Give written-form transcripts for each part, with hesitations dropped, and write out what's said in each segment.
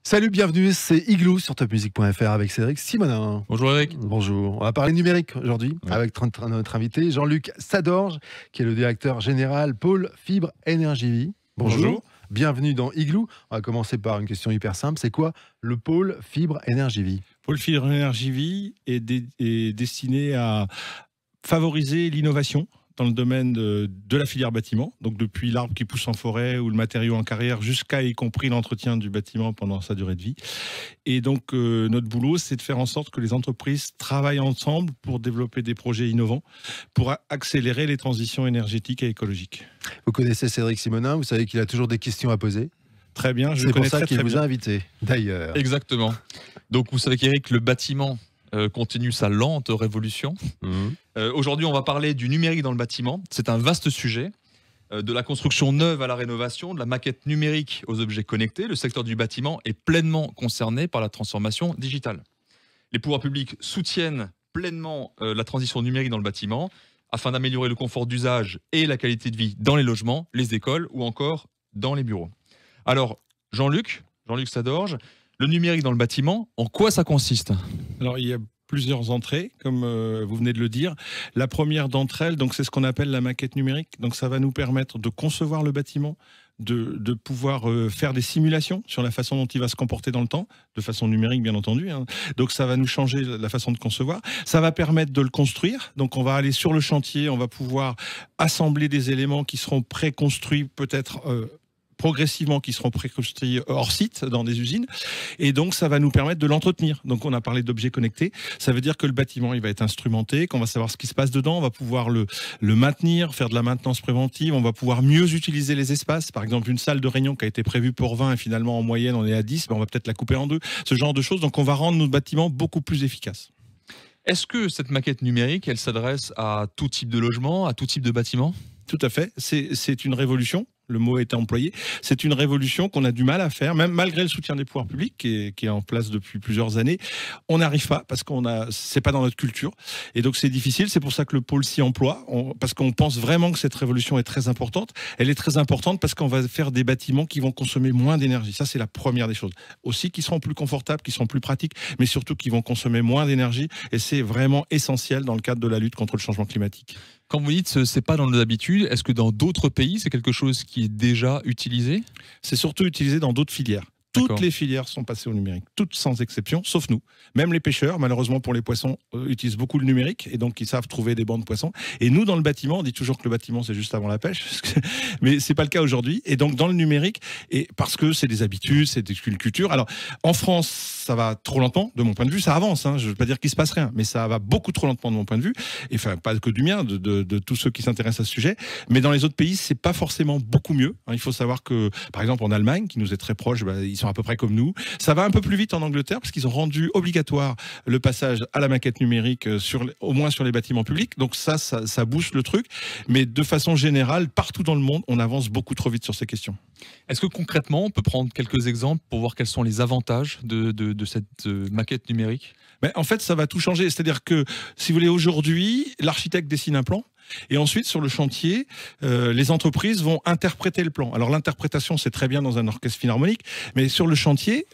Salut, bienvenue, c'est Igloo sur topmusic.fr avec Cédric Simonin. Bonjour Eric. Bonjour, on va parler numérique aujourd'hui avec notre invité Jean-Luc Sadorge, qui est le directeur général pôle Fibre Énergie Vie. Bonjour. Bienvenue dans Igloo. On va commencer par une question hyper simple, c'est quoi le pôle Fibre Énergie Vie? Pôle Fibre Énergie Vie est destiné à favoriser l'innovation dans le domaine de la filière bâtiment, donc depuis l'arbre qui pousse en forêt ou le matériau en carrière jusqu'à y compris l'entretien du bâtiment pendant sa durée de vie. Et donc notre boulot, c'est de faire en sorte que les entreprises travaillent ensemble pour développer des projets innovants, pour accélérer les transitions énergétiques et écologiques. Vous connaissez Cédric Simonin, vous savez qu'il a toujours des questions à poser. Très bien, c'est pour ça qu'il vous a invité, d'ailleurs. Exactement. Donc vous savez qu'Eric, le bâtiment continue sa lente révolution. Aujourd'hui, on va parler du numérique dans le bâtiment. C'est un vaste sujet. De la construction neuve à la rénovation, de la maquette numérique aux objets connectés, le secteur du bâtiment est pleinement concerné par la transformation digitale. Les pouvoirs publics soutiennent pleinement la transition numérique dans le bâtiment afin d'améliorer le confort d'usage et la qualité de vie dans les logements, les écoles ou encore dans les bureaux. Alors, Jean-Luc Sadorge, le numérique dans le bâtiment, en quoi ça consiste? Alors, il y a plusieurs entrées, comme vous venez de le dire. La première d'entre elles, donc, c'est ce qu'on appelle la maquette numérique. Donc, ça va nous permettre de concevoir le bâtiment, de pouvoir faire des simulations sur la façon dont il va se comporter dans le temps, de façon numérique, bien entendu. Donc, ça va nous changer la façon de concevoir. Ça va permettre de le construire. Donc, on va aller sur le chantier, on va pouvoir assembler des éléments qui seront préconstruits, peut-être progressivement, qui seront préconstruits hors site dans des usines, et donc ça va nous permettre de l'entretenir. Donc on a parlé d'objets connectés, ça veut dire que le bâtiment il va être instrumenté, qu'on va savoir ce qui se passe dedans, on va pouvoir le maintenir, faire de la maintenance préventive, on va pouvoir mieux utiliser les espaces. Par exemple, une salle de réunion qui a été prévue pour 20 et finalement en moyenne on est à 10, on va peut-être la couper en deux, ce genre de choses. Donc on va rendre notre bâtiment beaucoup plus efficace. Est-ce que cette maquette numérique, elle s'adresse à tout type de logement, à tout type de bâtiment? Tout à fait, c'est une révolution. Le mot est employé. C'est une révolution qu'on a du mal à faire, même malgré le soutien des pouvoirs publics qui est en place depuis plusieurs années. On n'arrive pas parce c'est pas dans notre culture. Et donc c'est difficile. C'est pour ça que le pôle s'y emploie, parce qu'on pense vraiment que cette révolution est très importante. Elle est très importante parce qu'on va faire des bâtiments qui vont consommer moins d'énergie. Ça, c'est la première des choses. Aussi, qui seront plus confortables, qui seront plus pratiques, mais surtout qui vont consommer moins d'énergie. Et c'est vraiment essentiel dans le cadre de la lutte contre le changement climatique. Quand vous dites c'est pas dans nos habitudes, est-ce que dans d'autres pays, c'est quelque chose qui est déjà utilisé? C'est surtout utilisé dans d'autres filières. Toutes les filières sont passées au numérique, toutes sans exception, sauf nous. Même les pêcheurs, malheureusement pour les poissons, utilisent beaucoup le numérique et donc ils savent trouver des bancs de poissons. Et nous, dans le bâtiment, on dit toujours que le bâtiment c'est juste avant la pêche, mais c'est pas le cas aujourd'hui. Et donc dans le numérique, et parce que c'est des habitudes, c'est une culture. Alors en France, ça va trop lentement, de mon point de vue, ça avance. Je veux pas dire qu'il se passe rien, mais ça va beaucoup trop lentement de mon point de vue. Et enfin pas que du mien, de tous ceux qui s'intéressent à ce sujet. Mais dans les autres pays, c'est pas forcément beaucoup mieux. Il faut savoir que, par exemple, en Allemagne, qui nous est très proche, ils sont à peu près comme nous. Ça va un peu plus vite en Angleterre parce qu'ils ont rendu obligatoire le passage à la maquette numérique au moins sur les bâtiments publics. Donc ça booste le truc. Mais de façon générale, partout dans le monde, on avance beaucoup trop vite sur ces questions. Est-ce que concrètement, on peut prendre quelques exemples pour voir quels sont les avantages de cette maquette numérique? Mais en fait, ça va tout changer. C'est-à-dire que, si vous voulez, aujourd'hui, l'architecte dessine un plan. Et ensuite, sur le chantier, les entreprises vont interpréter le plan. Alors l'interprétation, c'est très bien dans un orchestre philharmonique, mais sur le chantier,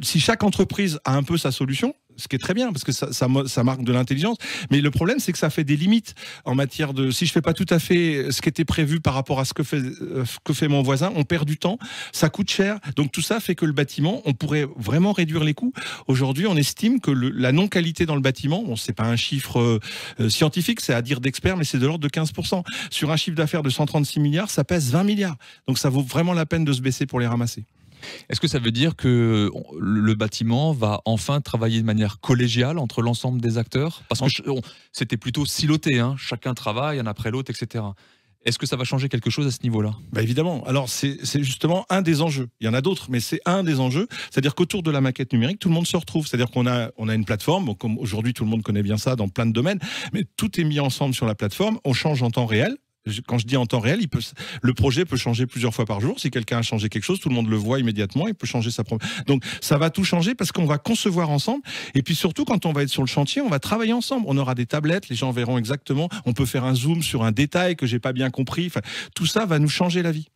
si chaque entreprise a un peu sa solution, ce qui est très bien, parce que ça marque de l'intelligence, mais le problème, c'est que ça fait des limites en matière de... Si je fais pas tout à fait ce qui était prévu par rapport à ce que fait mon voisin, on perd du temps, ça coûte cher. Donc tout ça fait que le bâtiment, on pourrait vraiment réduire les coûts. Aujourd'hui, on estime que la non-qualité dans le bâtiment, bon, c'est pas un chiffre scientifique, c'est à dire d'experts, mais c'est de l'ordre de 15%. Sur un chiffre d'affaires de 136 milliards, ça pèse 20 milliards. Donc ça vaut vraiment la peine de se baisser pour les ramasser. Est-ce que ça veut dire que le bâtiment va enfin travailler de manière collégiale entre l'ensemble des acteurs? Parce que c'était plutôt siloté, chacun travaille un après l'autre, etc. Est-ce que ça va changer quelque chose à ce niveau-là? Évidemment. Alors, c'est justement un des enjeux. Il y en a d'autres, mais c'est un des enjeux. C'est-à-dire qu'autour de la maquette numérique, tout le monde se retrouve. C'est-à-dire qu'on a une plateforme, bon, comme aujourd'hui tout le monde connaît bien ça dans plein de domaines, mais tout est mis ensemble sur la plateforme. On change en temps réel. Quand je dis en temps réel, le projet peut changer plusieurs fois par jour. Si quelqu'un a changé quelque chose, tout le monde le voit immédiatement. Il peut changer sa propre. Donc ça va tout changer parce qu'on va concevoir ensemble. Et puis surtout, quand on va être sur le chantier, on va travailler ensemble. On aura des tablettes, les gens verront exactement. On peut faire un zoom sur un détail que j'ai pas bien compris. Enfin, tout ça va nous changer la vie.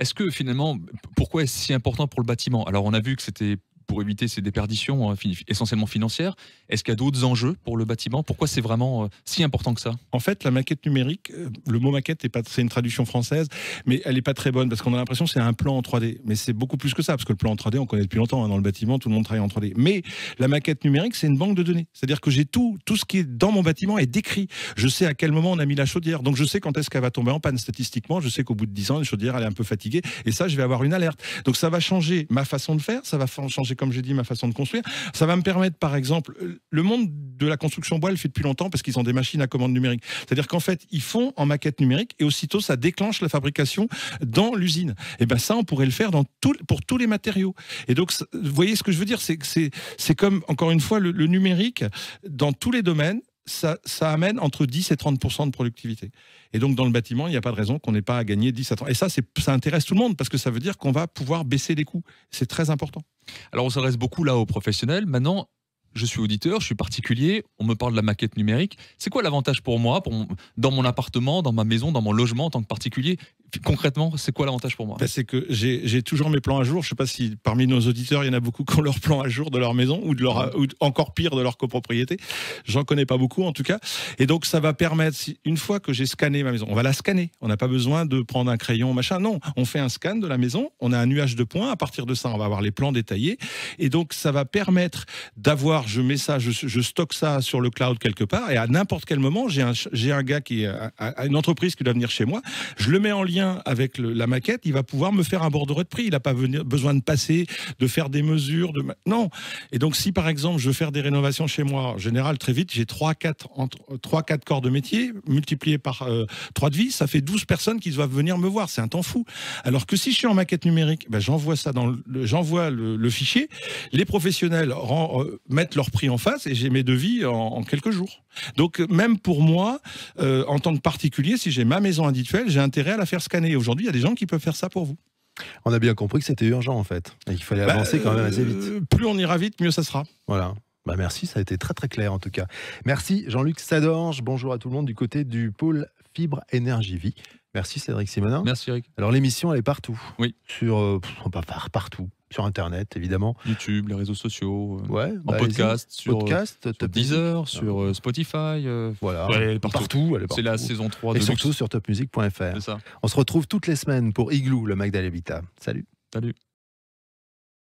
Est-ce que finalement, pourquoi est-ce si important pour le bâtiment? Alors on a vu que c'était pour éviter ces déperditions essentiellement financières. Est-ce qu'il y a d'autres enjeux pour le bâtiment? Pourquoi c'est vraiment si important que ça? En fait, la maquette numérique, le mot maquette, c'est une traduction française, mais elle n'est pas très bonne parce qu'on a l'impression que c'est un plan en 3D. Mais c'est beaucoup plus que ça, parce que le plan en 3D, on connaît depuis longtemps. Dans le bâtiment, tout le monde travaille en 3D. Mais la maquette numérique, c'est une banque de données. C'est-à-dire que j'ai tout ce qui est dans mon bâtiment est décrit. Je sais à quel moment on a mis la chaudière. Donc je sais quand est-ce qu'elle va tomber en panne statistiquement. Je sais qu'au bout de 10 ans, la chaudière, elle est un peu fatiguée. Et ça, je vais avoir une alerte. Donc ça va changer ma façon de faire. Ça va changer, comme j'ai dit, ma façon de construire. Ça va me permettre, par exemple, le monde de la construction bois le fait depuis longtemps parce qu'ils ont des machines à commande numérique. C'est-à-dire qu'en fait, ils font en maquette numérique et aussitôt, ça déclenche la fabrication dans l'usine. Et ben ça, on pourrait le faire pour tous les matériaux. Et donc, vous voyez ce que je veux dire, c'est comme, encore une fois, le numérique, dans tous les domaines, ça amène entre 10 et 30% de productivité. Et donc, dans le bâtiment, il n'y a pas de raison qu'on n'ait pas à gagner 10 à 30%. Et ça intéresse tout le monde parce que ça veut dire qu'on va pouvoir baisser les coûts. C'est très important. Alors, on s'adresse beaucoup là aux professionnels. Maintenant, je suis auditeur, je suis particulier, on me parle de la maquette numérique. C'est quoi l'avantage pour moi, dans mon appartement, dans ma maison, dans mon logement en tant que particulier? Concrètement, c'est quoi l'avantage pour moi? C'est que j'ai toujours mes plans à jour. Je ne sais pas si parmi nos auditeurs, il y en a beaucoup qui ont leurs plans à jour de leur maison ou encore pire de leur copropriété. J'en connais pas beaucoup en tout cas. Et donc ça va permettre, une fois que j'ai scanné ma maison, on va la scanner. On n'a pas besoin de prendre un crayon, machin. Non, on fait un scan de la maison. On a un nuage de points. À partir de ça, on va avoir les plans détaillés. Et donc ça va permettre d'avoir, je mets ça, je stocke ça sur le cloud quelque part. Et à n'importe quel moment, j'ai un gars qui est à une entreprise qui doit venir chez moi. Je le mets en lien avec la maquette, il va pouvoir me faire un bordereau de prix. Il n'a pas besoin de passer, de faire des mesures. Non. Et donc, si par exemple, je veux faire des rénovations chez moi, en général, très vite, j'ai 3-4 corps de métier multipliés par 3 de vie, ça fait 12 personnes qui doivent venir me voir. C'est un temps fou. Alors que si je suis en maquette numérique, ben, j'envoie ça j'envoie le fichier. Les professionnels mettent leur prix en face et j'ai mes devis en quelques jours. Donc, même pour moi, en tant que particulier, si j'ai ma maison individuelle, j'ai intérêt à la faire scanner. Aujourd'hui, il y a des gens qui peuvent faire ça pour vous. On a bien compris que c'était urgent en fait, et qu'il fallait avancer quand même assez vite. Plus on ira vite, mieux ça sera. Voilà. Merci, ça a été très très clair en tout cas. Merci Jean-Luc Sadorge, bonjour à tout le monde du côté du pôle Fibre Énergie Vie. Merci Cédric Simonin. Merci Eric. Alors l'émission elle est partout. Oui. Sur, partout. Sur Internet, évidemment. YouTube, les réseaux sociaux, ouais, en podcast, sur Deezer, sur Spotify. Voilà, ouais, partout. Elle est partout. C'est la saison 3 et de surtout Luxe. sur topmusic.fr. C'est ça. On se retrouve toutes les semaines pour Igloo, le Mac d'Alevita. Salut. Salut.